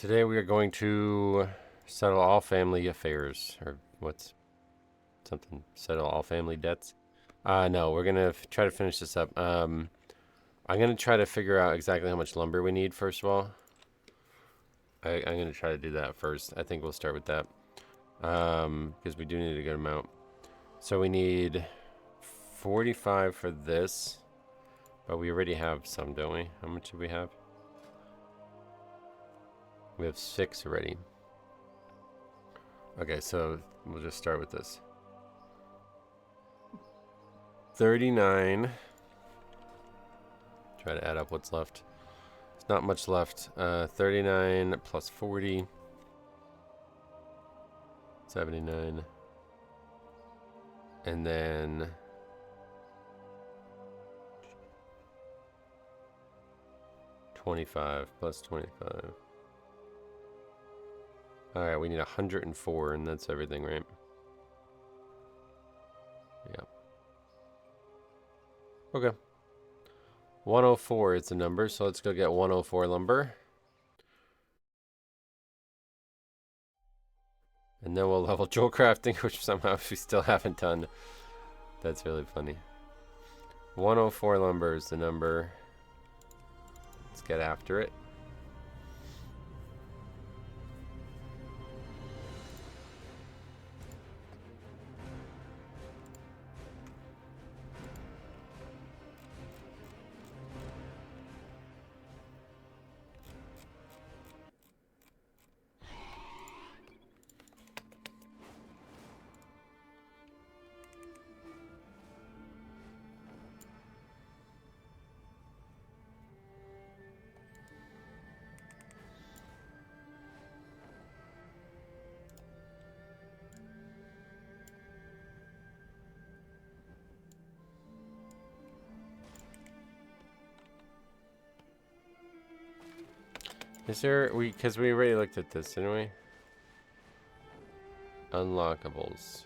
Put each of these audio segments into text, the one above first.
Today we are going to settle all family affairs, or what's something, settle all family debts. No, we're gonna try to finish this up. I'm gonna try to figure out exactly how much lumber we need first of all. I'm gonna try to do that first. I think we'll start with that, because we do need a good amount. So we need 45 for this, but we already have some, don't we? How much do we have? We have 6 already. Okay, so we'll just start with this. 39. Try to add up what's left. There's not much left. 39 plus 40. 79. And then 25 plus 25. Alright, we need 104, and that's everything, right? Yeah. Okay. 104 is the number, so let's go get 104 lumber. And then we'll level jewel crafting, which somehow we still haven't done. That's really funny. 104 lumber is the number. Let's get after it. Is there, because we already looked at this, didn't we? Unlockables.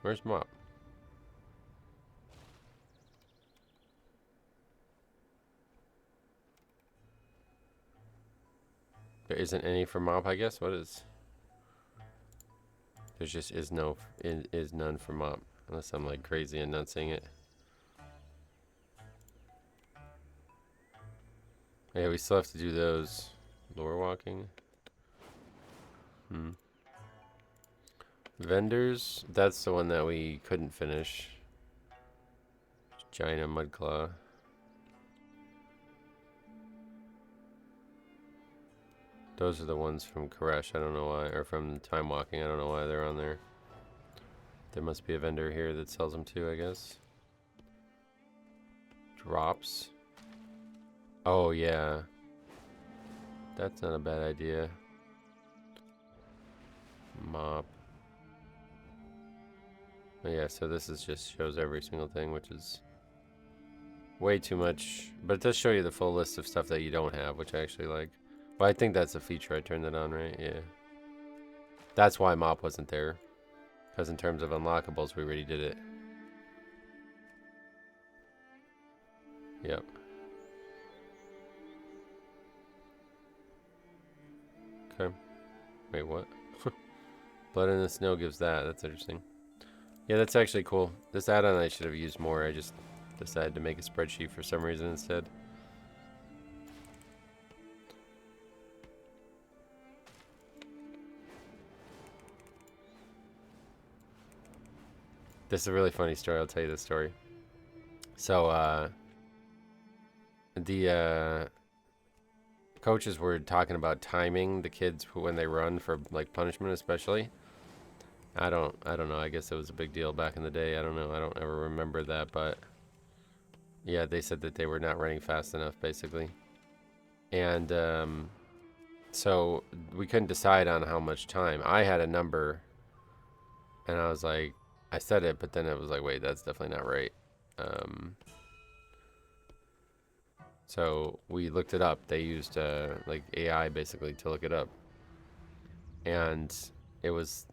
Where's Mop? There isn't any for Mop, I guess. What is? There just is none for Mop, unless I'm like crazy and not seeing it. Yeah, we still have to do those. Lore walking. Vendors. That's the one that we couldn't finish. Giant Mudclaw. Those are the ones from Koresh, I don't know why, or from Time Walking, I don't know why they're on there. There must be a vendor here that sells them too, I guess. Drops. Oh, yeah. That's not a bad idea. Mop. Oh, yeah, so this is just shows every single thing, which is way too much. But it does show you the full list of stuff that you don't have, which I actually like. But I think that's a feature. I turned that on, right? Yeah. That's why Mop wasn't there. Because in terms of unlockables, we already did it. Yep. Okay. Wait, what? Blood in the Snow gives that. That's interesting. Yeah, that's actually cool. This add-on I should have used more. I just decided to make a spreadsheet for some reason instead. This is a really funny story. I'll tell you this story. So, the coaches were talking about timing the kids when they run for like punishment, especially. I don't know. I guess it was a big deal back in the day. I don't know. I don't ever remember that, but yeah, they said that they were not running fast enough, basically. And so we couldn't decide on how much time. I had a number, and I was like, I said it, but then it was like, wait, that's definitely not right. So we looked it up. They used like AI basically to look it up, and it was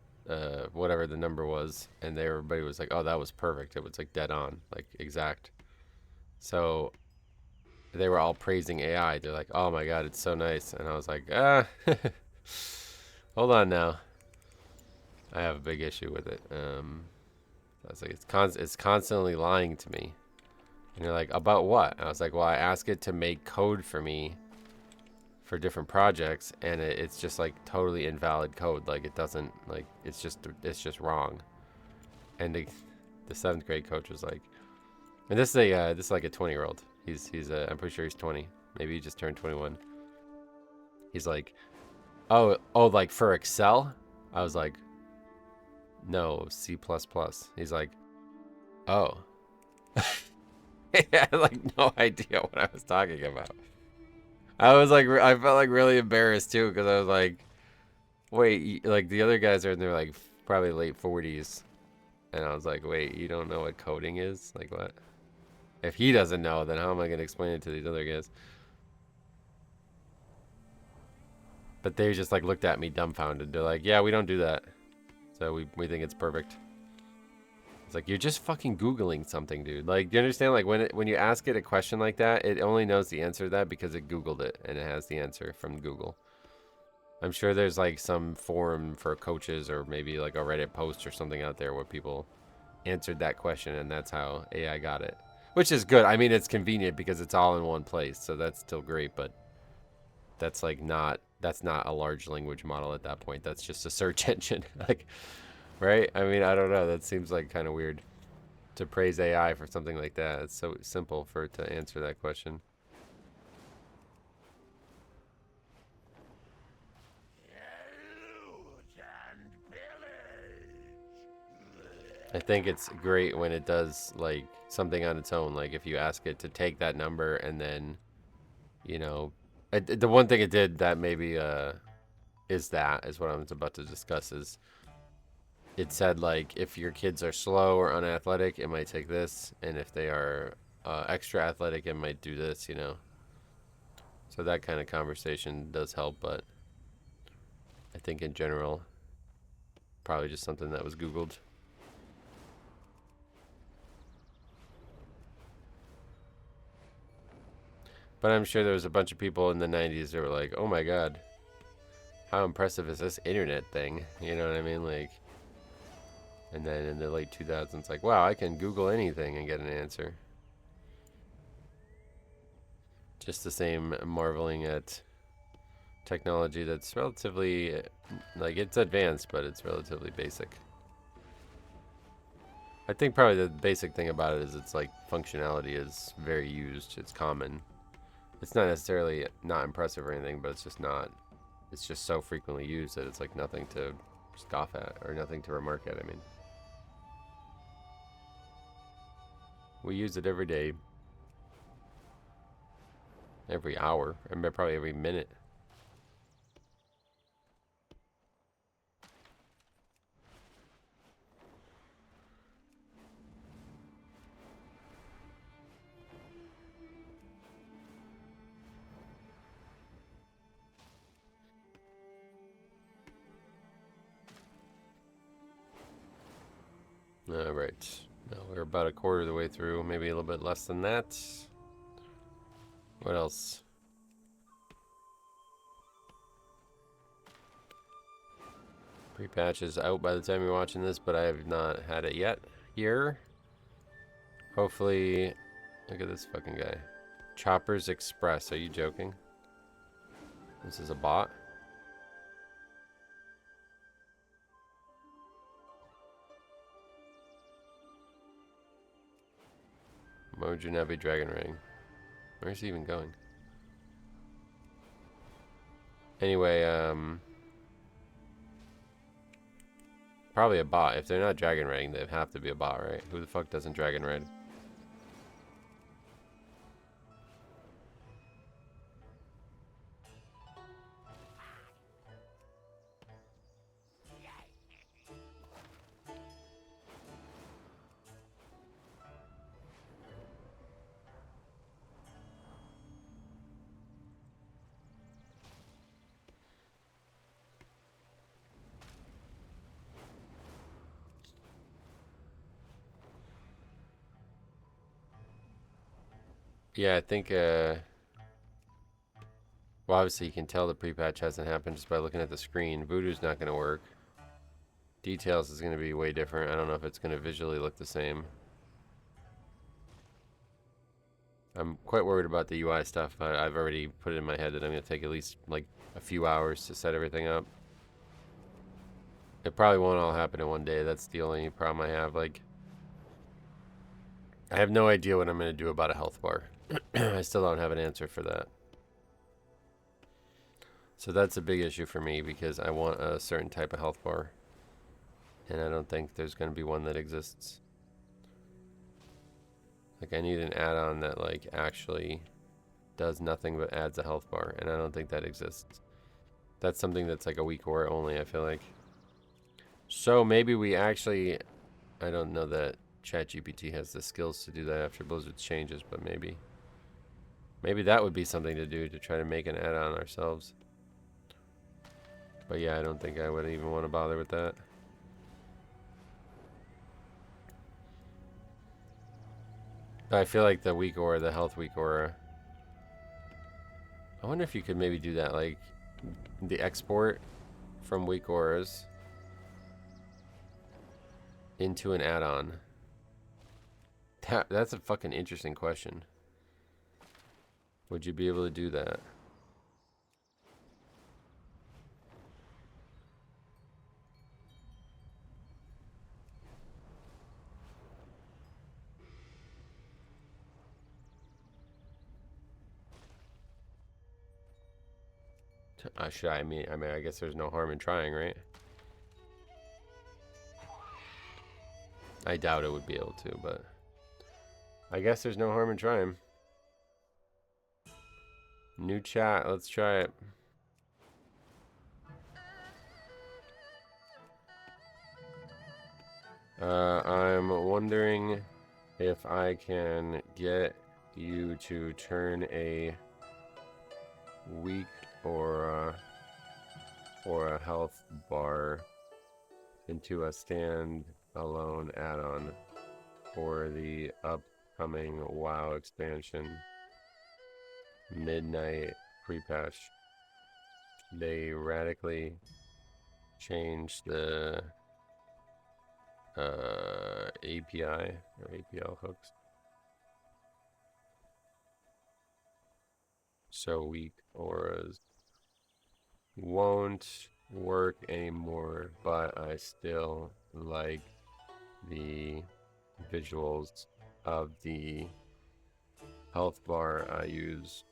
whatever the number was, and everybody was like, "Oh, that was perfect. It was like dead on, like exact." So they were all praising AI. They're like, "Oh my god, it's so nice," and I was like, "Ah, hold on now. I have a big issue with it." I was like, it's constantly lying to me." And they're like, "About what?" And I was like, "Well, I ask it to make code for me for different projects, and it's just like totally invalid code. Like it doesn't like it's just wrong." And the seventh grade coach was like, and this is like a 20-year-old. He's I'm pretty sure he's 20. Maybe he just turned 21. He's like, oh, like for Excel? I was like, no, C++. He's like, oh. I had like no idea what I was talking about. I was like, I felt like really embarrassed too because I was like, wait, like the other guys are in their like probably late 40s, and I was like, wait, you don't know what coding is? Like what? If he doesn't know, then how am I gonna explain it to these other guys? But they just like looked at me dumbfounded. They're like, yeah, we don't do that. So we think it's perfect. It's like, you're just fucking Googling something, dude. Like, do you understand? Like when you ask it a question like that, it only knows the answer to that because it Googled it and it has the answer from Google. I'm sure there's like some forum for coaches or maybe like a Reddit post or something out there where people answered that question and that's how AI got it. Which is good. I mean, it's convenient because it's all in one place, so that's still great, but that's like that's not a large language model at that point. That's just a search engine. Like, right? I mean, I don't know. That seems like kind of weird to praise AI for something like that. It's so simple for it to answer that question. I think it's great when it does like something on its own. Like if you ask it to take that number and then, you know, the one thing it did that maybe is what I was about to discuss is it said like if your kids are slow or unathletic, it might take this, and if they are extra athletic, it might do this. You know, so that kind of conversation does help, but I think in general, probably just something that was Googled. But I'm sure there was a bunch of people in the 90s that were like, oh my god, how impressive is this internet thing? You know what I mean? Like, and then in the late 2000s, like, wow, I can Google anything and get an answer. Just the same marveling at technology that's relatively, like, it's advanced, but it's relatively basic. I think probably the basic thing about it is it's like functionality is very used. It's common. It's not necessarily not impressive or anything, but it's just so frequently used that it's like nothing to scoff at or nothing to remark at. I mean, we use it every day, every hour, I mean, probably every minute. All right. Now we're about a quarter of the way through, maybe a little bit less than that. What else? Pre-patch is out by the time you're watching this, but I have not had it yet. Here. Hopefully, look at this fucking guy. Choppers Express. Are you joking? This is a bot? Mojunabi Dragon Ring. Where's he even going? Anyway, probably a bot. If they're not Dragon Ring, they have to be a bot, right? Who the fuck doesn't Dragon Raid? Yeah, I think, well, obviously you can tell the pre-patch hasn't happened just by looking at the screen. Voodoo's not going to work. Details is going to be way different. I don't know if it's going to visually look the same. I'm quite worried about the UI stuff. I've already put it in my head that I'm going to take at least like a few hours to set everything up. It probably won't all happen in one day. That's the only problem I have. Like, I have no idea what I'm going to do about a health bar. I still don't have an answer for that. So that's a big issue for me because I want a certain type of health bar. And I don't think there's going to be one that exists. Like, I need an add-on that, like, actually does nothing but adds a health bar. And I don't think that exists. That's something that's like a weak aura only, I feel like. So maybe we actually... I don't know that ChatGPT has the skills to do that after Blizzard's changes, but maybe. Maybe that would be something to do to try to make an add-on ourselves. But yeah, I don't think I would even want to bother with that. I feel like the weak aura, the health weak aura. I wonder if you could maybe do that, like the export from weak auras into an add-on. That's a fucking interesting question. Would you be able to do that? Should I mean, I guess there's no harm in trying, right? I doubt it would be able to, but I guess there's no harm in trying. New chat, let's try it. I'm wondering if I can get you to turn a weak or a health bar into a stand-alone add-on for the upcoming WoW expansion. Midnight pre-patch. They radically changed the API or APL hooks. So weak auras won't work anymore, but I still like the visuals of the health bar I use.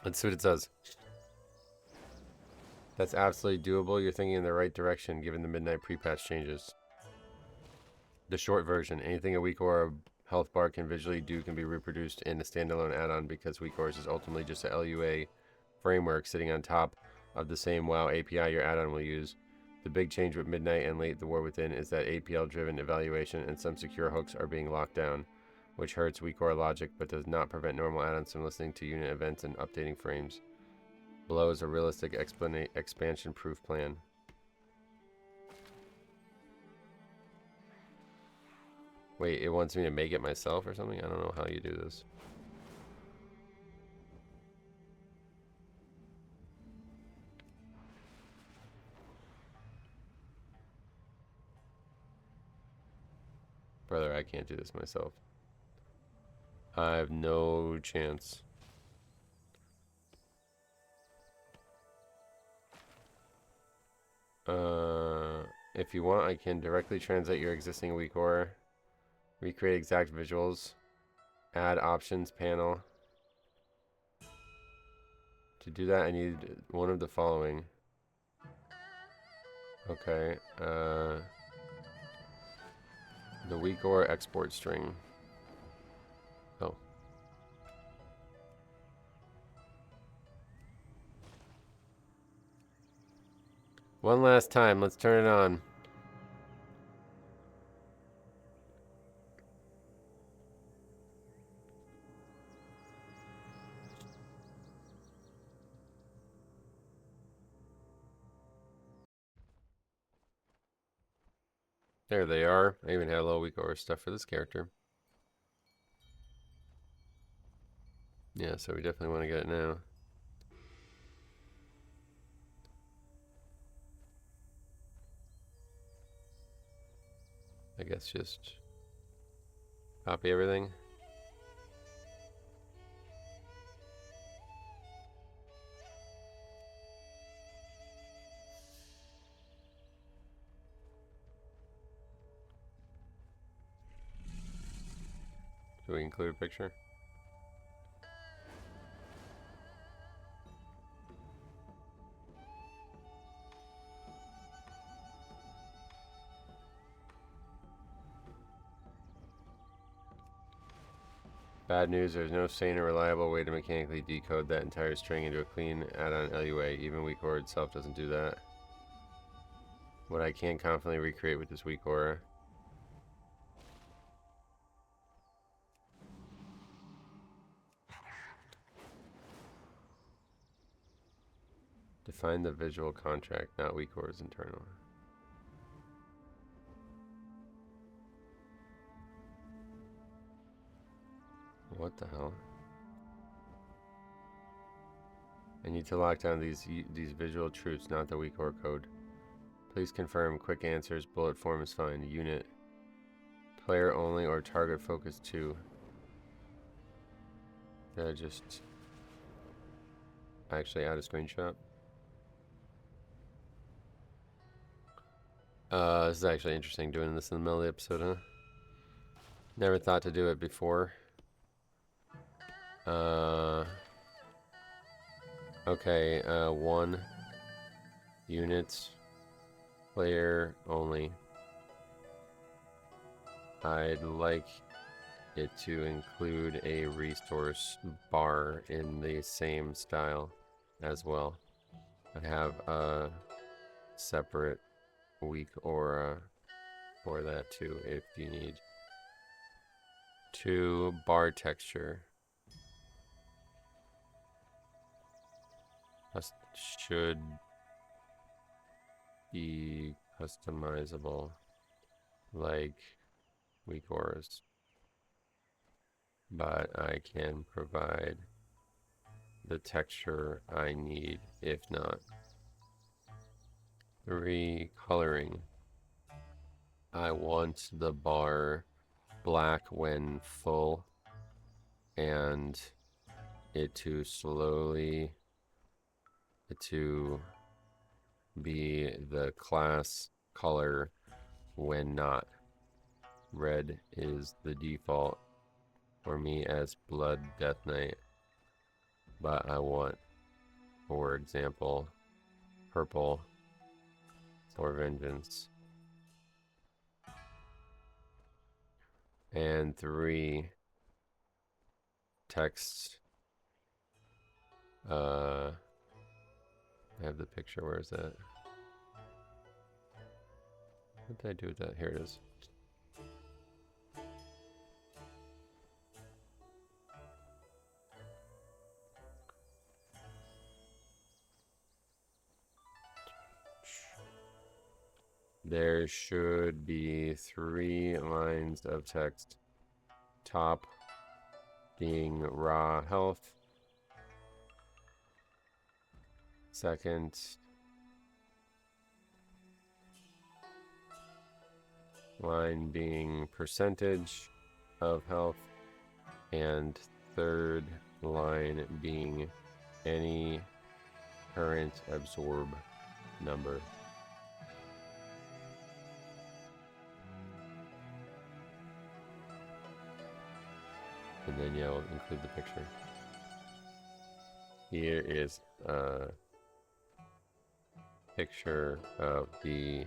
Let's see what it says. That's absolutely doable. You're thinking in the right direction given the midnight pre-patch changes. The short version, anything a weak aura health bar can visually do can be reproduced in a standalone add-on because weak auras is ultimately just a LUA framework sitting on top of the same WoW API your add-on will use. The big change with Midnight and late The War Within is that APL-driven evaluation and some secure hooks are being locked down, which hurts weak aura logic but does not prevent normal add-ons from listening to unit events and updating frames. Below is a realistic expansion-proof plan. Wait, it wants me to make it myself or something? I don't know how you do this. Brother, I can't do this myself. I have no chance. If you want, I can directly translate your existing weak aura, recreate exact visuals, add options panel. To do that, I need one of the following. Okay, the weak aura export string. Oh. One last time, let's turn it on. There they are. I even had a little weak aura stuff for this character. Yeah, so we definitely want to get it now. I guess just copy everything. Should we include a picture? Bad news, there's no sane or reliable way to mechanically decode that entire string into a clean add-on LUA. Even WeakAura itself doesn't do that. What I can confidently recreate with this WeakAura. Define the visual contract, not WeakAura's internal. What the hell? I need to lock down these visual truths, not the WeakAura code. Please confirm. Quick answers. Bullet form is fine. Unit. Player only or target focus 2. Did I just actually add a screenshot? This is actually interesting doing this in the middle of the episode, huh? Never thought to do it before. Okay, 1 units, player only. I'd like it to include a resource bar in the same style as well. I have a separate WeakAura for that too if you need. 2 bar texture. Should be customizable like WeakAura's, but I can provide the texture I need if not. 3 coloring. I want the bar black when full and it to slowly to be the class color when not. Red is the default for me as Blood Death Knight, but I want, for example, purple for Vengeance. And 3 text. I have the picture. Where is that? What did I do with that? Here it is. There should be 3 lines of text. Top being raw health. Second, line being percentage of health. And third line being any current absorb number. And then yeah, we'll include the picture. Here is a picture of the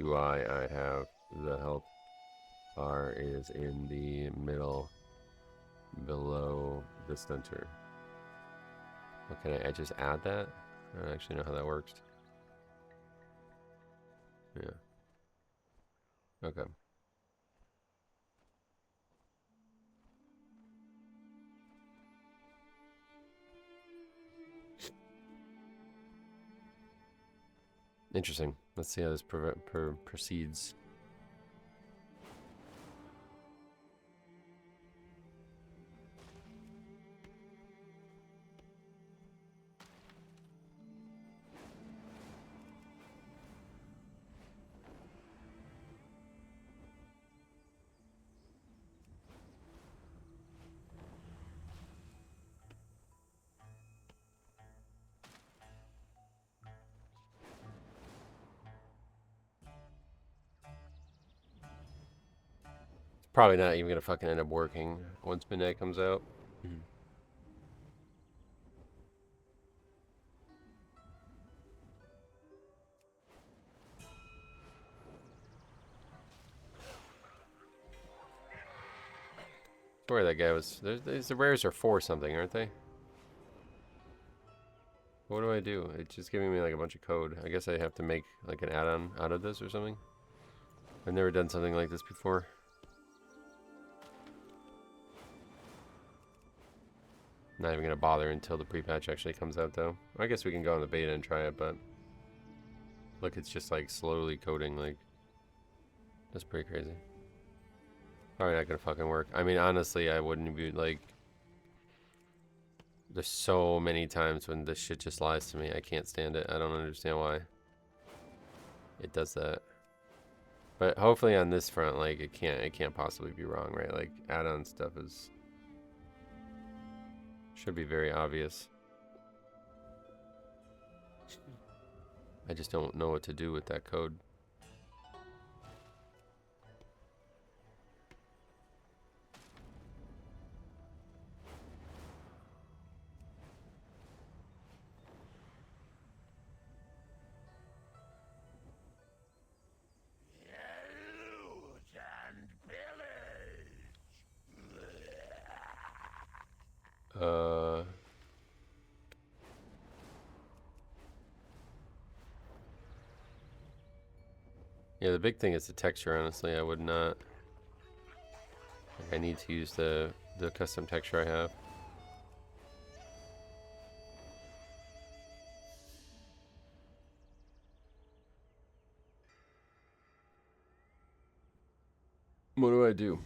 UI I have. The health bar is in the middle below the center. Okay, I just add that? I don't actually know how that works. Yeah. Okay. Interesting. Let's see how this proceeds. probably not even gonna fucking end up working once midnight comes out. Mhm. Where that guy was? The rares are for something, aren't they? What do I do? It's just giving me like a bunch of code. I guess I have to make like an add-on out of this or something. I've never done something like this before. Not even gonna bother until the pre-patch actually comes out though. I guess we can go on the beta and try it, but look, it's just like slowly coding. Like that's pretty crazy. Probably not gonna fucking work. I mean, honestly, I wouldn't be like. There's so many times when this shit just lies to me. I can't stand it. I don't understand why it does that. But hopefully on this front, like it can't possibly be wrong, right? Like add-on stuff should be very obvious. I just don't know what to do with that code. Uh, yeah, the big thing is the texture. Honestly, I would not. I need to use the custom texture I have. What do I do?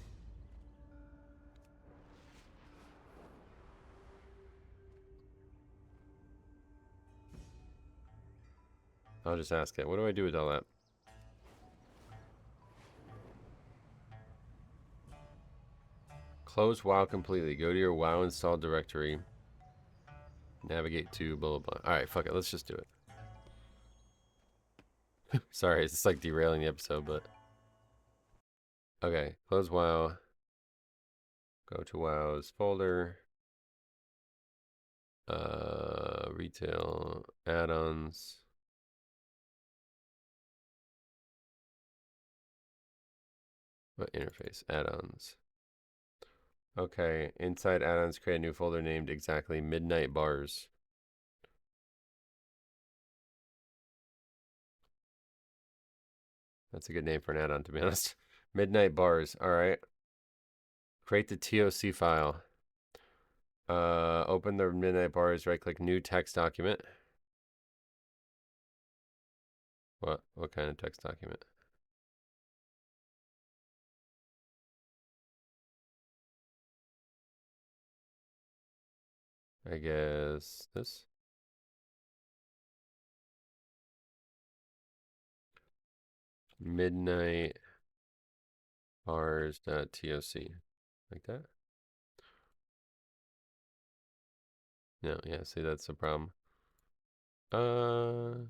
I'll just ask it. What do I do with all that? Close WoW completely. Go to your WoW install directory. Navigate to blah blah blah. All right, fuck it. Let's just do it. Sorry, it's like derailing the episode, but okay. Close WoW. Go to WoW's folder. Retail add-ons. What interface? Add-ons. Okay, inside add-ons, create a new folder named exactly Midnight Bars. That's a good name for an add-on, to be honest. Midnight Bars. All right. Create the TOC file. Open the Midnight Bars. Right-click New Text Document. What? What kind of text document? I guess this. Midnight Bars.toc. Like that? No, yeah, see, that's the problem. Uh,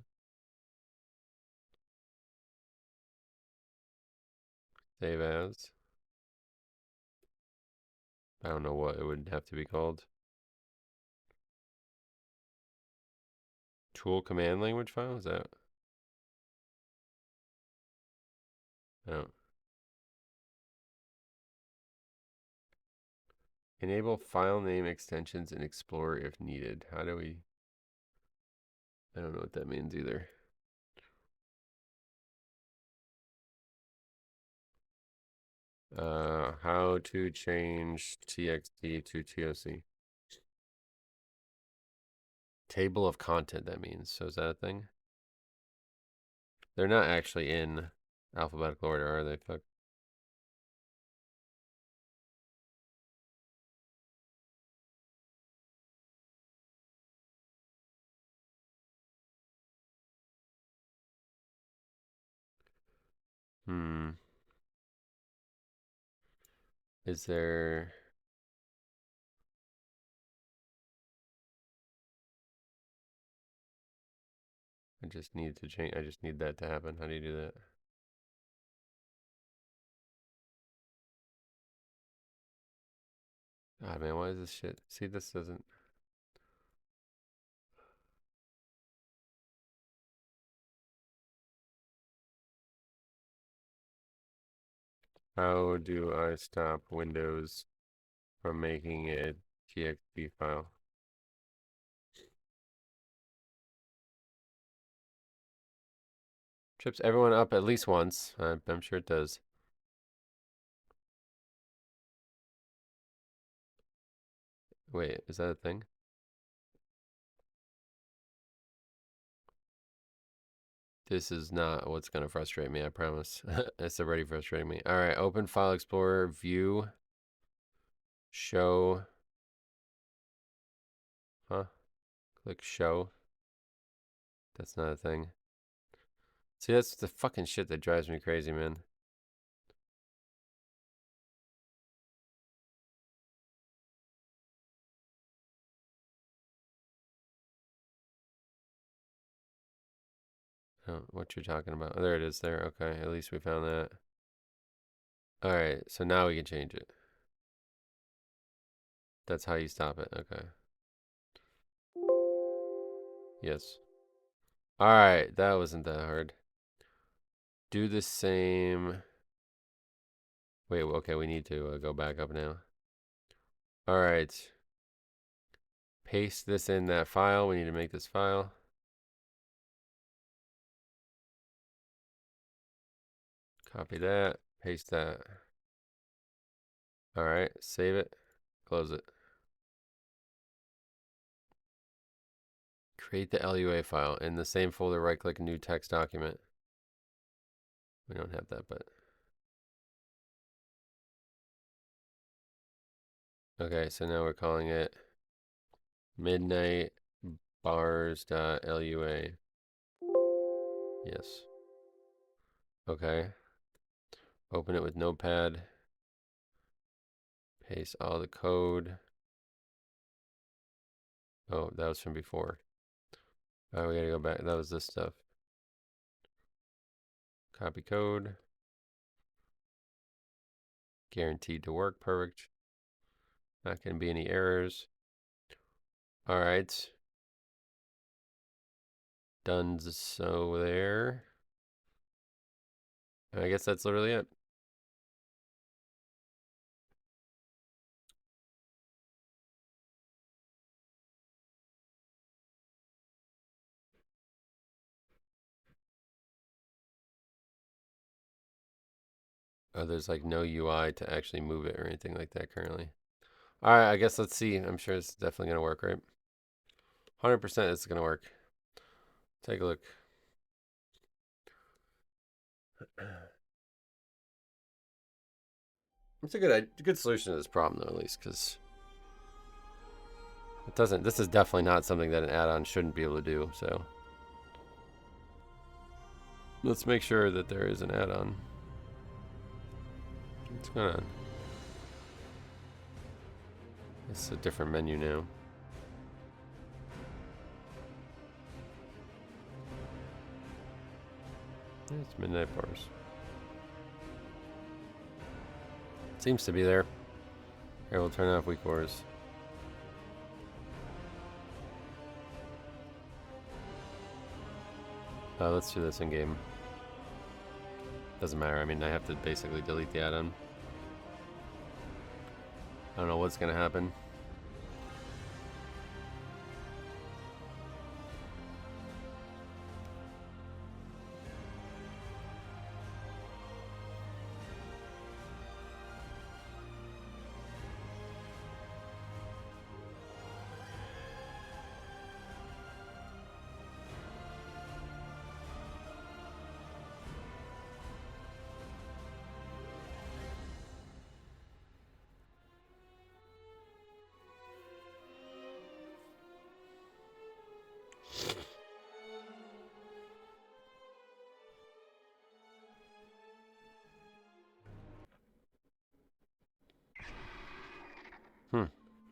Save as. I don't know what it would have to be called. Tool command language file? Is that? No. Enable file name extensions in Explorer if needed. How do we? I don't know what that means either. How to change TXT to TOC. Table of content, that means. So is that a thing? They're not actually in alphabetical order, are they? Fuck. Hmm. Is there... I just need to change. I just need that to happen. How do you do that? God, man, why is this shit? See, this doesn't. How do I stop Windows from making a TXT file? Trips everyone up at least once. I'm sure it does. Wait, is that a thing? This is not what's going to frustrate me, I promise. It's already frustrating me. All right, open File Explorer, View, Show. Huh? Click Show. That's not a thing. See, that's the fucking shit that drives me crazy, man. Oh, what you're talking about. Oh, there it is there. Okay, at least we found that. All right, so now we can change it. That's how you stop it. Okay. Yes. All right, that wasn't that hard. Do the same. Wait, okay, we need to go back up now. All right. Paste this in that file. We need to make this file. Copy that. Paste that. All right, save it. Close it. Create the LUA file. In the same folder, right-click New Text Document. We don't have that, but... Okay, so now we're calling it midnight bars.lua. Yes. Okay. Open it with Notepad. Paste all the code. Oh, that was from before. Oh, we gotta go back. That was this stuff. Copy code. Guaranteed to work. Perfect. Not gonna be any errors. All right. Done so there. I guess that's literally it. Oh, there's like no UI to actually move it or anything like that currently. All right, I guess let's see. I'm sure it's definitely gonna work, right? 100% it's gonna work. Take a look. It's a good solution to this problem, though, at least, because it doesn't. This is definitely not something that an add-on shouldn't be able to do. So let's make sure that there is an add-on. What's going on? It's a different menu now. It's midnight bars. Seems to be there. Here, we'll turn off weak wars. Let's do this in game. Doesn't matter. I mean, I have to basically delete the add-on. I don't know what's gonna happen.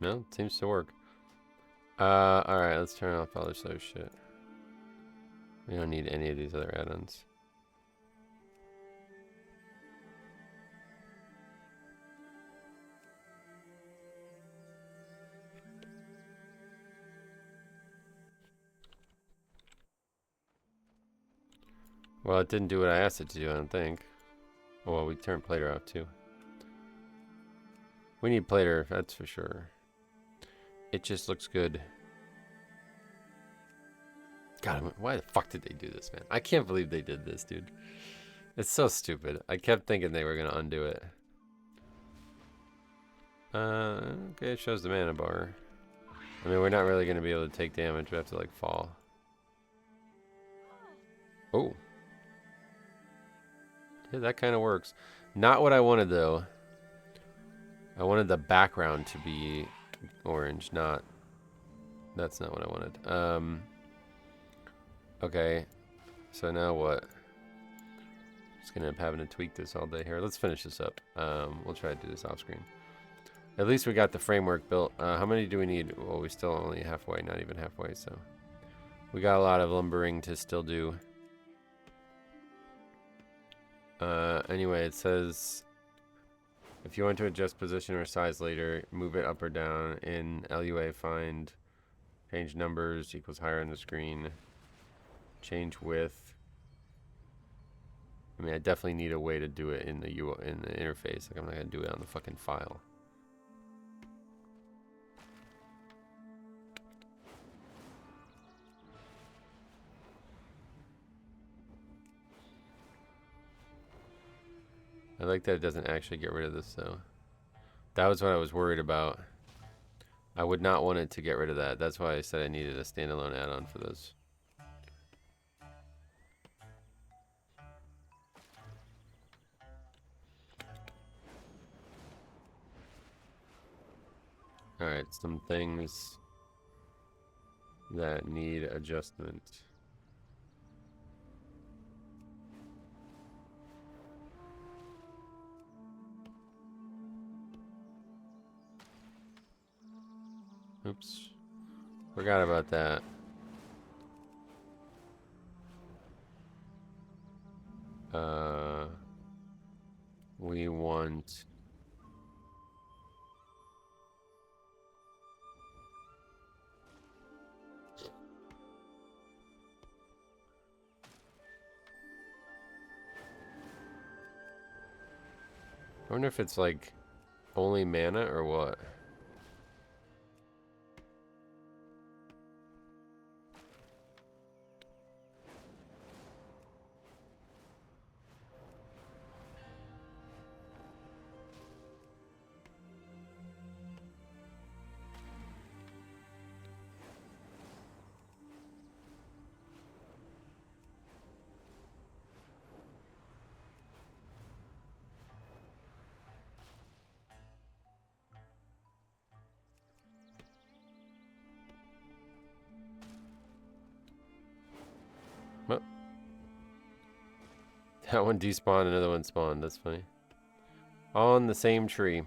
No, it seems to work. Alright, let's turn off all this other shit. We don't need any of these other add-ons. Well, it didn't do what I asked it to do, I don't think. Oh, well, we turned Plater off too. We need Plater, that's for sure. It just looks good. God, why the fuck did they do this, man? I can't believe they did this, dude. It's so stupid. I kept thinking they were gonna undo it. Okay, it shows the mana bar. I mean, we're not really gonna be able to take damage. We have to, like, fall. Oh. Yeah, that kind of works. Not what I wanted, though. I wanted the background to be orange, not... That's not what I wanted. Okay. So now what? Just gonna end up having to tweak this all day here. Let's finish this up. We'll try to do this off screen. At least we got the framework built. How many do we need? Well, we still only halfway, not even halfway, so... We got a lot of lumbering to still do. Anyway, it says... If you want to adjust position or size later, move it up or down. In LUA, find change numbers equals higher on the screen. Change width. I mean, I definitely need a way to do it in the interface. Like, I'm not gonna do it on the fucking file. I like that it doesn't actually get rid of this, though. That was what I was worried about. I would not want it to get rid of that. That's why I said I needed a standalone add-on for those. Alright, some things that need adjustment. Oops. Forgot about that. We want... I wonder if it's like only mana or what. Oh. That one despawned, another one spawned. That's funny. All in the same tree.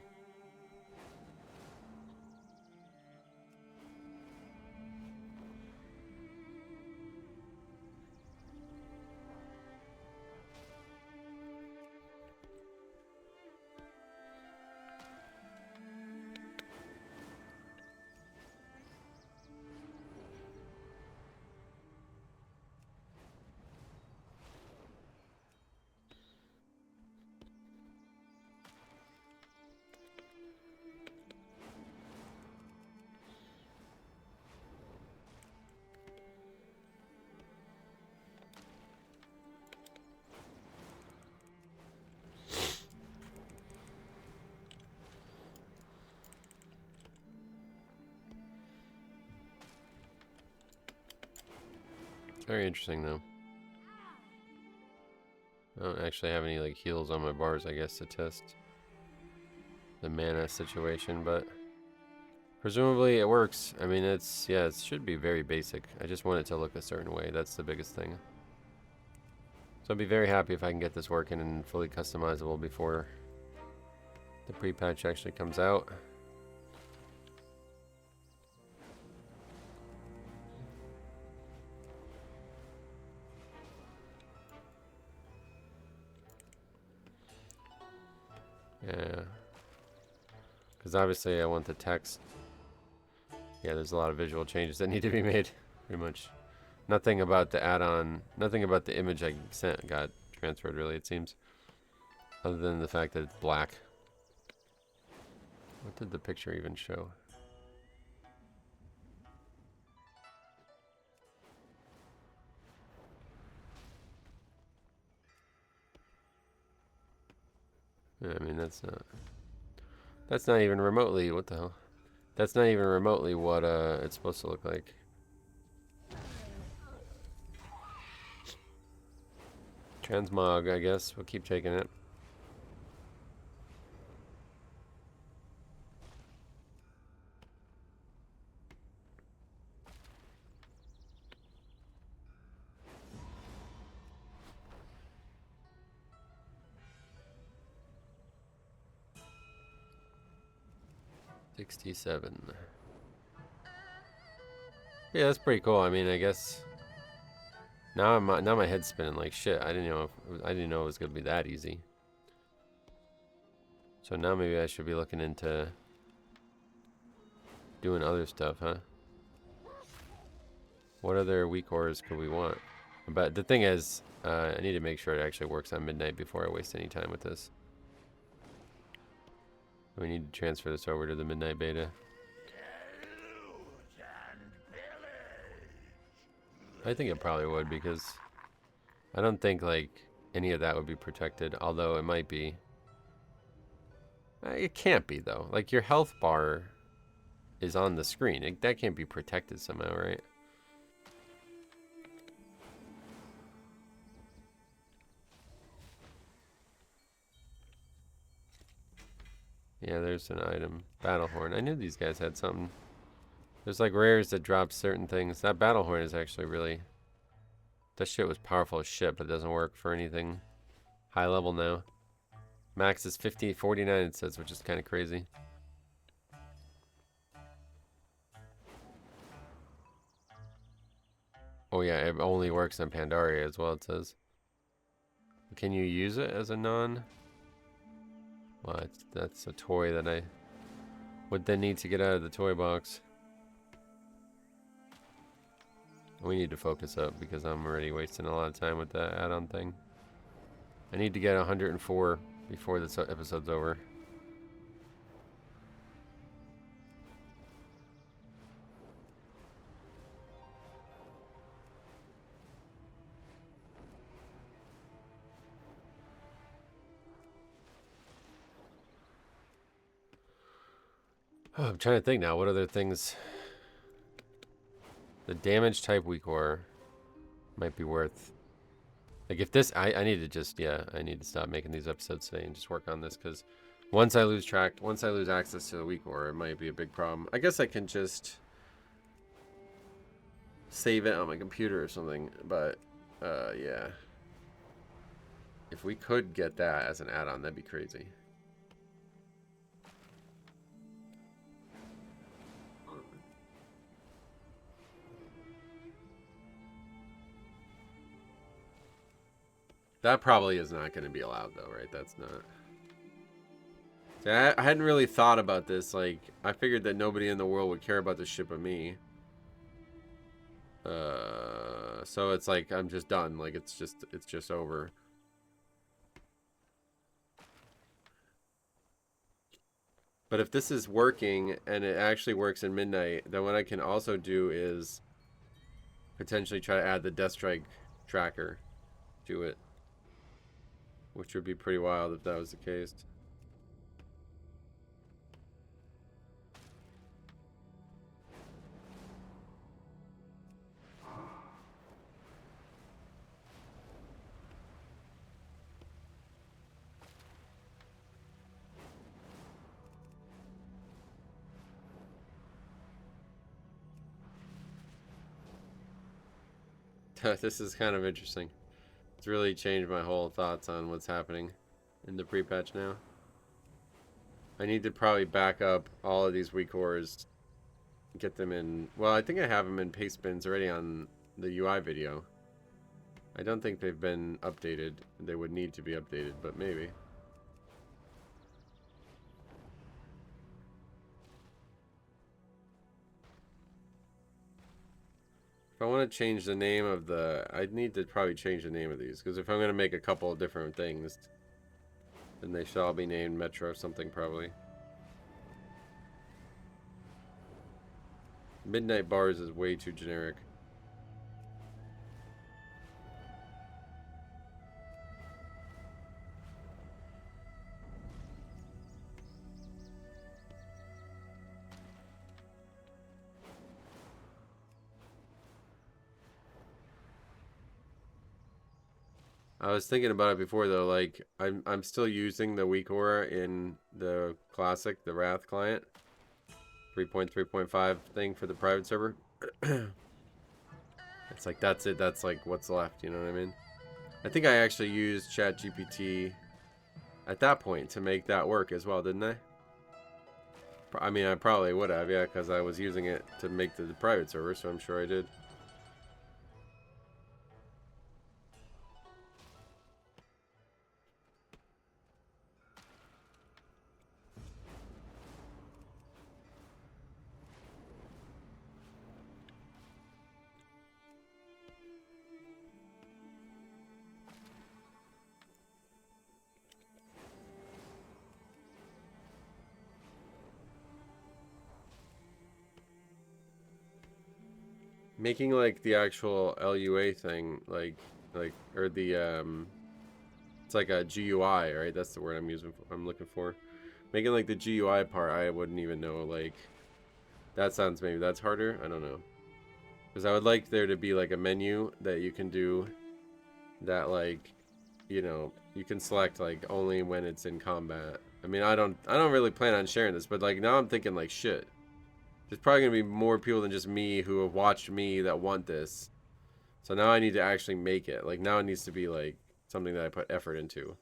Very interesting, though. I don't actually have any like heals on my bars, I guess, to test the mana situation, but presumably it works. I mean, it's, yeah, it should be very basic. I just want it to look a certain way. That's the biggest thing. So I'd be very happy if I can get this working and fully customizable before the pre-patch actually comes out. Yeah. Because obviously I want the text. Yeah, there's a lot of visual changes that need to be made. Pretty much. Nothing about the add-on, nothing about the image I sent got transferred, really, it seems. Other than the fact that it's black. What did the picture even show? Yeah, I mean, that's not even remotely, what the hell? That's not even remotely what it's supposed to look like. Transmog, I guess. We'll keep taking it. $67. Yeah, that's pretty cool. I mean, I guess now my head's spinning like shit. I didn't know it was gonna be that easy. So now maybe I should be looking into doing other stuff, huh? What other weak ores could we want? But the thing is, I need to make sure it actually works on midnight before I waste any time with this. We need to transfer this over to the midnight beta. I think it probably would, because I don't think like any of that would be protected, although it might be. It can't be though. Like your health bar is on the screen. That can't be protected somehow, right? Yeah, there's an item. Battlehorn. I knew these guys had something. There's like rares that drop certain things. That Battlehorn is actually really... That shit was powerful as shit, but it doesn't work for anything high level now. Max is 49 it says, which is kind of crazy. Oh yeah, it only works on Pandaria as well, it says. Can you use it as a non? Well, that's a toy that I would then need to get out of the toy box. We need to focus up because I'm already wasting a lot of time with that add-on thing. I need to get 104 before this episode's over. Oh, I'm trying to think now. What other things? The damage type weak ore might be worth. Like if this, I need to just, yeah, I need to stop making these episodes today and just work on this, because once I lose access to the weak ore, it might be a big problem. I guess I can just save it on my computer or something, but yeah. If we could get that as an add-on, that'd be crazy. That probably is not going to be allowed, though, right? That's not... See, I hadn't really thought about this. Like, I figured that nobody in the world would care about this ship but me. So it's like, I'm just done. Like, it's just over. But if this is working, and it actually works in midnight, then what I can also do is potentially try to add the Death Strike tracker to it. Which would be pretty wild if that was the case. This is kind of interesting. It's really changed my whole thoughts on what's happening in the pre-patch now. I need to probably back up all of these weak ores, get them in... Well, I think I have them in paste bins already on the UI video. I don't think they've been updated. They would need to be updated, but maybe. If I want to change the name of the... I need to probably change the name of these. Because if I'm going to make a couple of different things, then they should all be named Metro something probably. Midnight Bars is way too generic. I was thinking about it before though, like I'm still using the weak aura in the classic, the Wrath client. 3.3.5 thing for the private server. It's like that's it, that's like what's left, you know what I mean? I think I actually used ChatGPT at that point to make that work as well, didn't I? I mean, I probably would have, yeah, because I was using it to make the private server, so I'm sure I did. Making like the actual LUA thing, or the it's like a GUI, right? That's the word I'm looking for. Making like the GUI part, I wouldn't even know. Like that sounds, maybe that's harder. I don't know, because I would like there to be like a menu that you can do that, like, you know, you can select like only when it's in combat. I mean, I don't really plan on sharing this, but like now I'm thinking like shit. There's probably gonna be more people than just me who have watched me that want this. So now I need to actually make it. Like now it needs to be like something that I put effort into.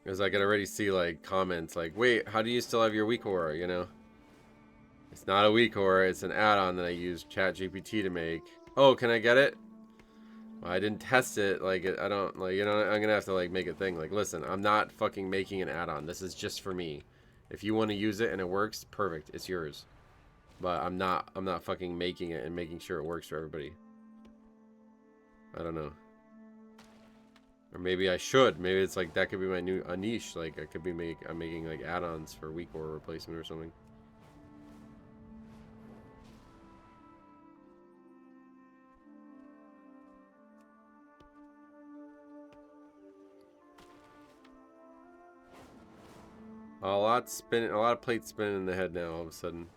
Because I can already see like comments like, wait, how do you still have your weak aura, you know? It's not a weak aura, it's an add-on that I use ChatGPT to make. Oh, can I get it? Well, I didn't test it. Like, I don't, like, you know, I'm gonna have to like make a thing. Like, listen, I'm not fucking making an add-on. This is just for me. If you want to use it and it works, perfect, it's yours. But I'm not fucking making it and making sure it works for everybody. I don't know. Or maybe I should. Maybe it's like that could be my new niche. Like I could be I'm making like add-ons for weak aura replacement or something. A lot of plates spinning in the head now all of a sudden.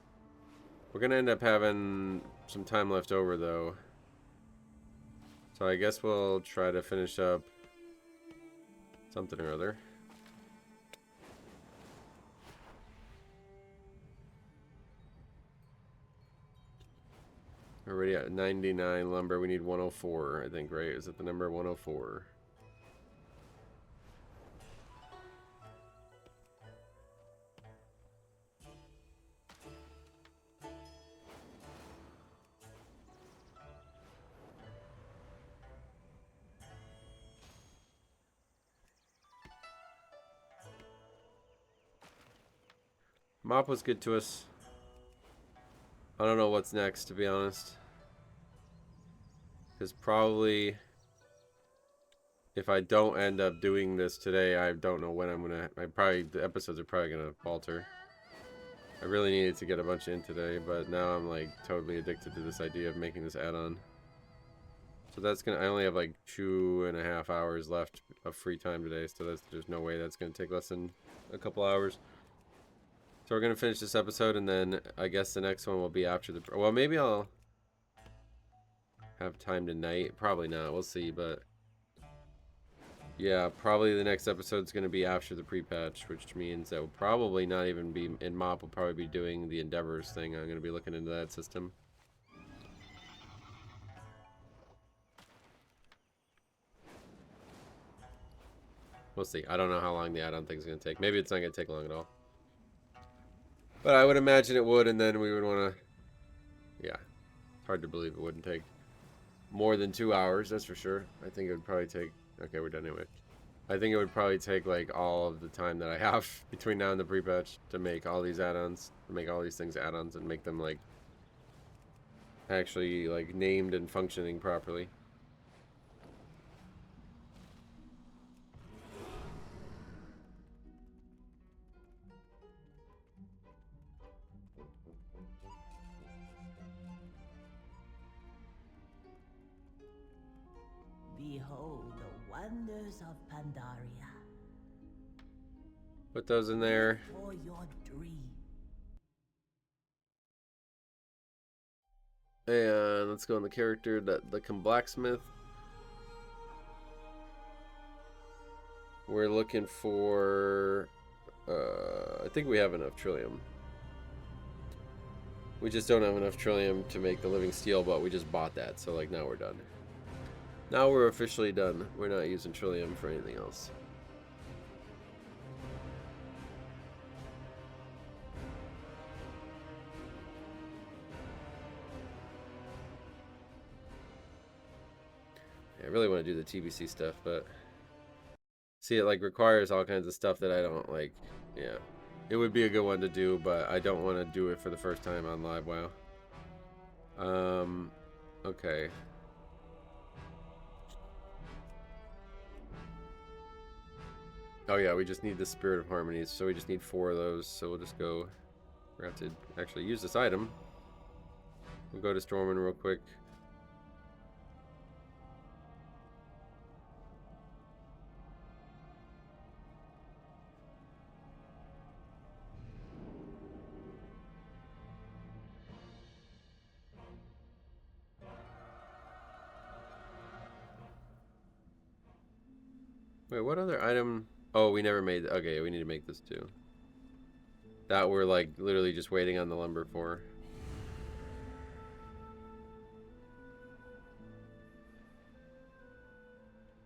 We're gonna end up having some time left over though. So I guess we'll try to finish up something or other. We're already at 99 lumber. We need 104, I think, right? Is it the number 104? Mop was good to us. I don't know what's next, to be honest. Because probably, if I don't end up doing this today, I don't know when I'm gonna. The episodes are probably gonna falter. I really needed to get a bunch in today, but now I'm like totally addicted to this idea of making this add-on. So that's gonna. I only have like 2.5 hours left of free time today, so there's no way that's gonna take less than a couple hours. So we're gonna finish this episode, and then I guess the next one will be after the. Well, maybe I'll have time tonight. Probably not. We'll see, but yeah, probably the next episode's gonna be after the pre-patch, which means that will probably not even be in Mop. Will probably be doing the Endeavors thing. I'm gonna be looking into that system. We'll see. I don't know how long the add-on thing's gonna take. Maybe it's not gonna take long at all. But I would imagine it would, and then we would want to... Yeah. It's hard to believe it wouldn't take more than 2 hours, that's for sure. I think it would probably take... Okay, we're done anyway. I think it would probably take, like, all of the time that I have between now and the pre-patch to make all these add-ons, to make all these things add-ons and make them, like... actually like named and functioning properly. Behold the wonders of Pandaria. Put those in there. For your dream. And let's go on the character that the blacksmith. We're looking for I think we have enough trillium. We just don't have enough trillium to make the living steel, but we just bought that, so like now we're done. Now we're officially done. We're not using trillium for anything else. I really want to do the TBC stuff, but see, it like requires all kinds of stuff that I don't like. Yeah, it would be a good one to do, but I don't want to do it for the first time on live. WoW. Okay. Oh yeah, we just need the Spirit of Harmonies, so we just need 4 of those. So we'll just go. We have to actually use this item. We'll go to Stormin real quick. Wait, what other item? Oh, we never made. Okay, we need to make this too. That we're like literally just waiting on the lumber for.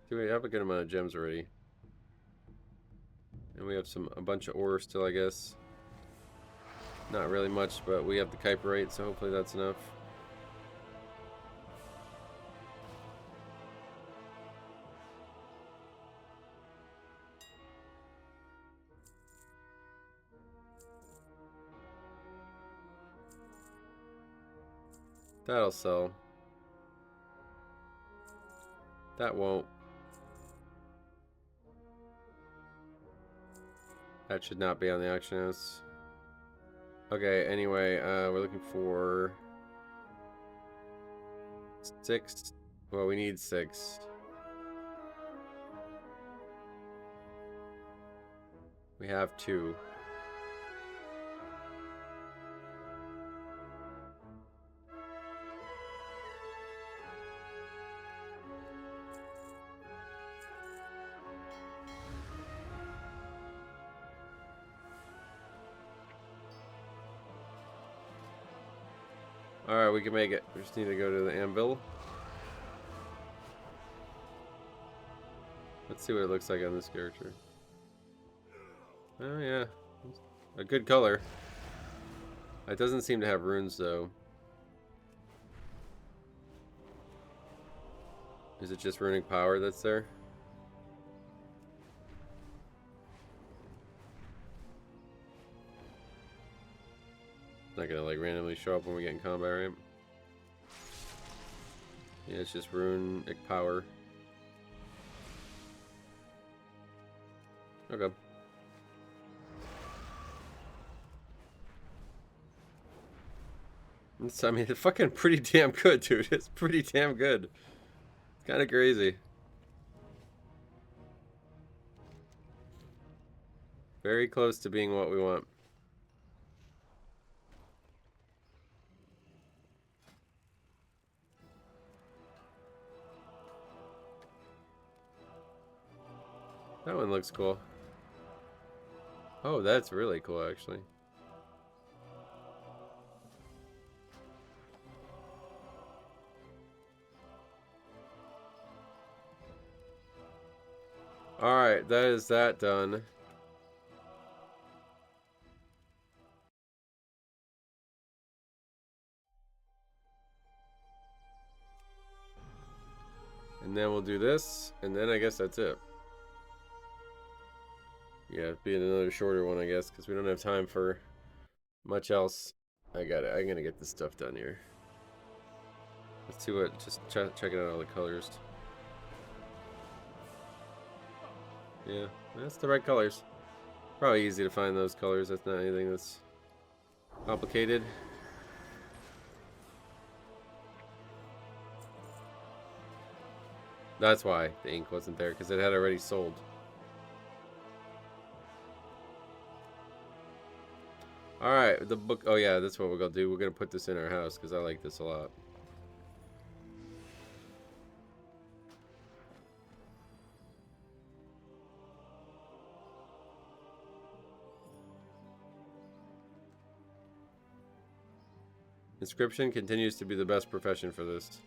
Do we have a good amount of gems already? And we have a bunch of ore still, I guess. Not really much, but we have the Kuiperite, so hopefully that's enough. That'll sell. That won't. That should not be on the auction house. Okay, anyway, we're looking for 6. Well, we need 6. We have 2. Alright, we can make it. We just need to go to the anvil. Let's see what it looks like on this character. Oh yeah, a good color. It doesn't seem to have runes though. Is it just runic power that's there? It's not gonna like randomly show up when we get in combat, right? Yeah, it's just runic power. Okay. I mean, it's fucking pretty damn good, dude. It's pretty damn good. It's kind of crazy. Very close to being what we want. That one looks cool. Oh, that's really cool, actually. Alright, that is that done. And then we'll do this, and then I guess that's it. Yeah, it'd be another shorter one, I guess, because we don't have time for much else. I got it. I'm gonna get this stuff done here. Let's see what, just checking out all the colors. Yeah, that's the right colors. Probably easy to find those colors. That's not anything that's complicated. That's why the ink wasn't there, because it had already sold. Alright, the book. Oh yeah, that's what we're gonna do. We're gonna put this in our house, because I like this a lot. Inscription continues to be the best profession for this.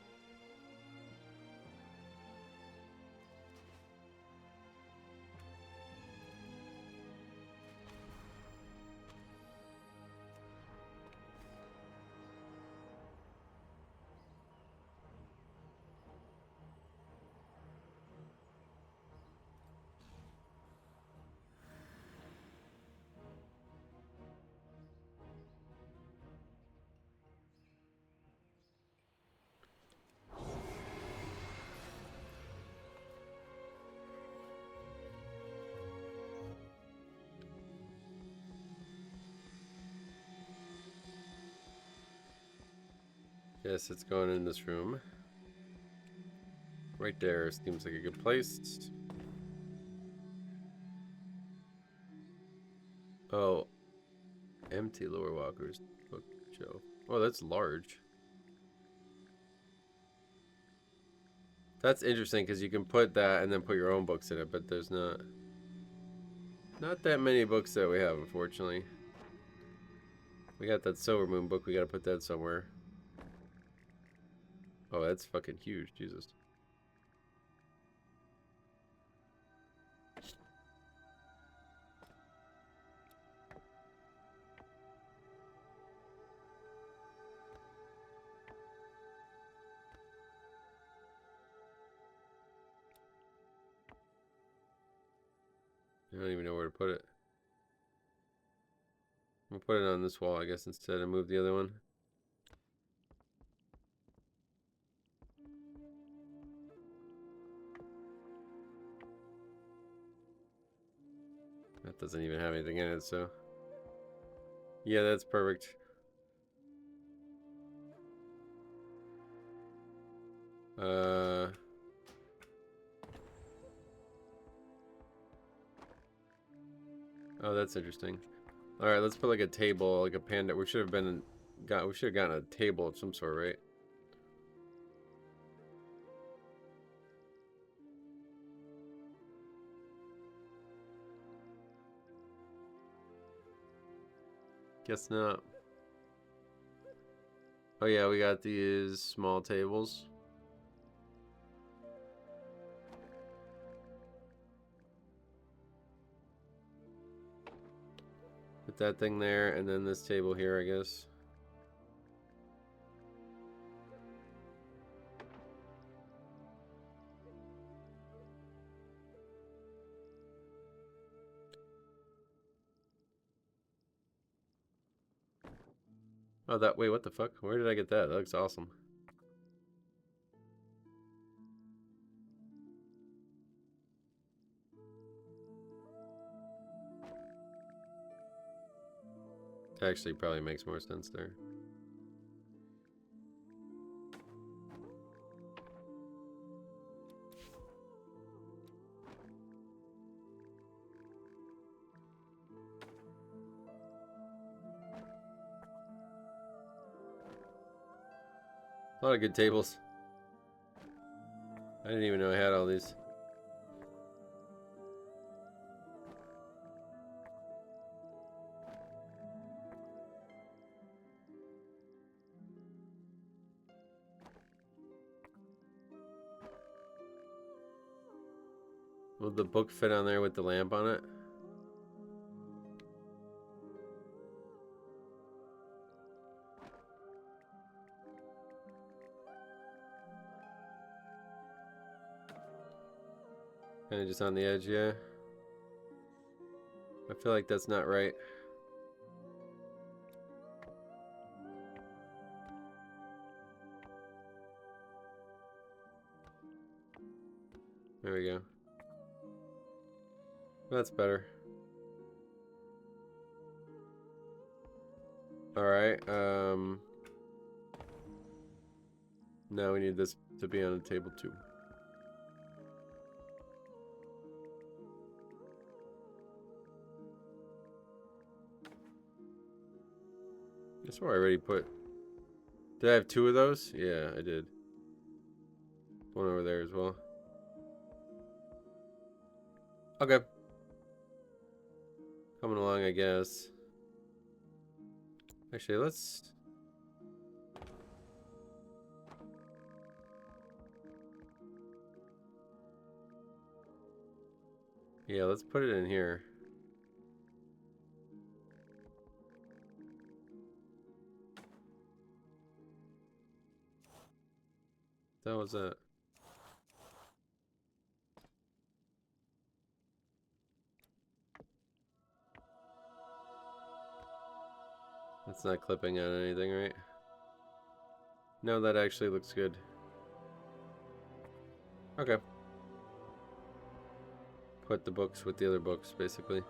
Yes, it's going in this room. Right there seems like a good place. Oh, empty lower walkers bookshelf. Oh, that's large. That's interesting because you can put that and then put your own books in it, but there's not that many books that we have, unfortunately. We got that Silver Moon book. We got to put that somewhere. Oh, that's fucking huge. Jesus. I don't even know where to put it. We'll put it on this wall, I guess, instead and move the other one. That doesn't even have anything in it, so... Yeah, that's perfect. Oh, that's interesting. Alright, let's put like a table, like a panda. We should have gotten a table of some sort, right? Guess not. Oh yeah, we got these small tables. Put that thing there, and then this table here, I guess. Oh, wait, what the fuck? Where did I get that? That looks awesome. Actually, probably makes more sense there. A lot of good tables. I didn't even know I had all these. Will the book fit on there with the lamp on it? Kind of just on the edge, yeah. I feel like that's not right. There we go. That's better. Alright, now we need this to be on the table too. That's where I already put. Did I have 2 of those? Yeah, I did. One over there as well. Okay. Coming along, I guess. Actually, let's... Yeah, let's put it in here. That was it. That's not clipping on anything, right? No, that actually looks good. Okay. Put the books with the other books, basically.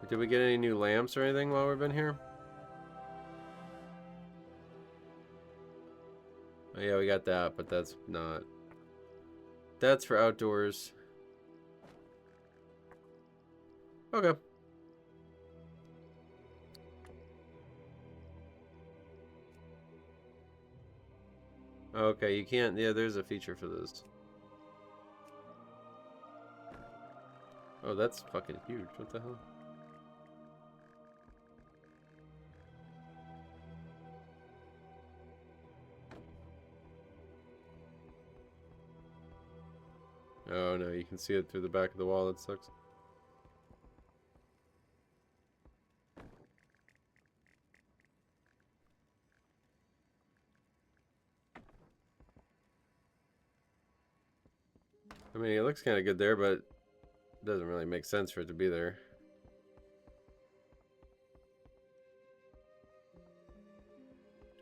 Did we get any new lamps or anything while we've been here? Oh yeah, we got that, but that's not... That's for outdoors. Okay. Okay, you can't... Yeah, there's a feature for this. Oh, that's fucking huge. What the hell? Oh no, you can see it through the back of the wall. That sucks. I mean, it looks kind of good there, but it doesn't really make sense for it to be there.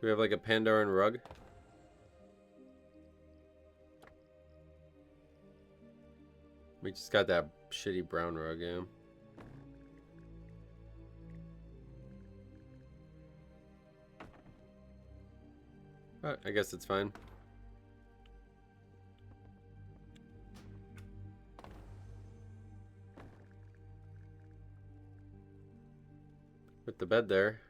Do we have like a Pandaran rug? We just got that shitty brown rug, yeah. But I guess it's fine. With the bed there.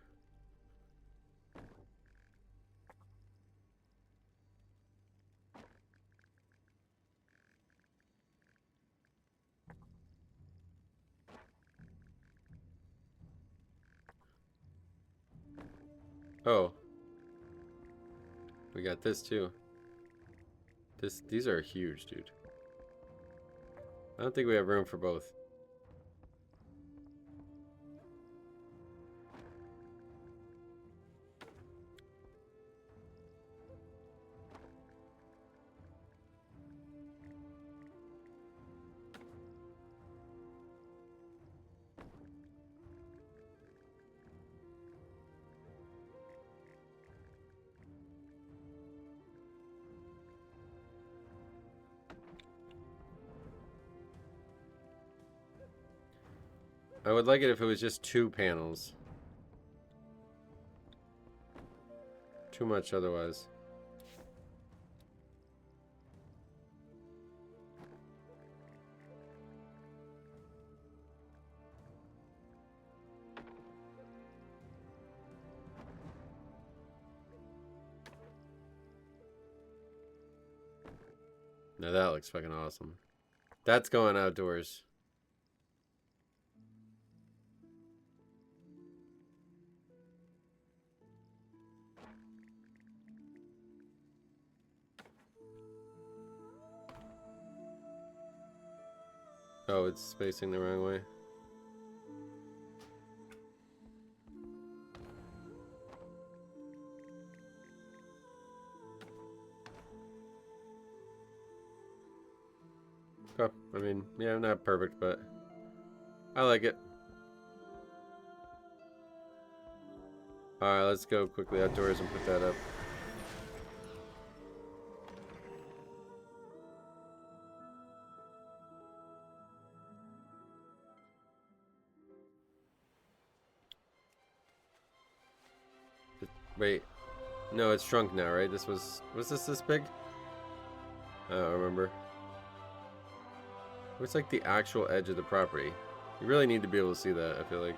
Oh. We got this too. These are huge, dude. I don't think we have room for both. I would like it if it was just 2 panels. Too much otherwise. Now that looks fucking awesome. That's going outdoors. Oh, it's spacing the wrong way. Oh, I mean, yeah, not perfect, but I like it. Alright, let's go quickly outdoors and put that up. Wait. No, it's shrunk now, right? Was this big? I don't remember. What's like the actual edge of the property? You really need to be able to see that, I feel like.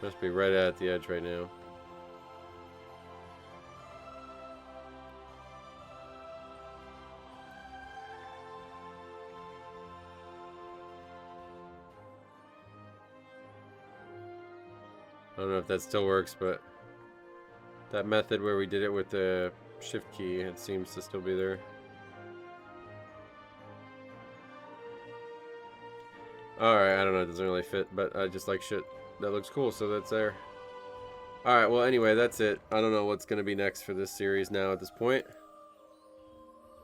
Must be right at the edge right now. I don't know if that still works, but that method where we did it with the shift key, it seems to still be there. Alright, I don't know, it doesn't really fit, but I just like shit that looks cool, so that's there. Alright, well anyway, that's it. I don't know what's going to be next for this series now at this point.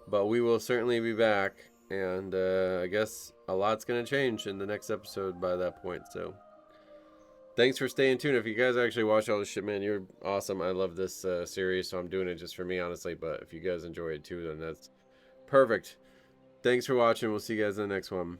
But we will certainly be back, and I guess a lot's going to change in the next episode by that point, so... Thanks for staying tuned. If you guys actually watch all this shit, man, you're awesome. I love this series, so I'm doing it just for me, honestly. But if you guys enjoy it too, then that's perfect. Thanks for watching. We'll see you guys in the next one.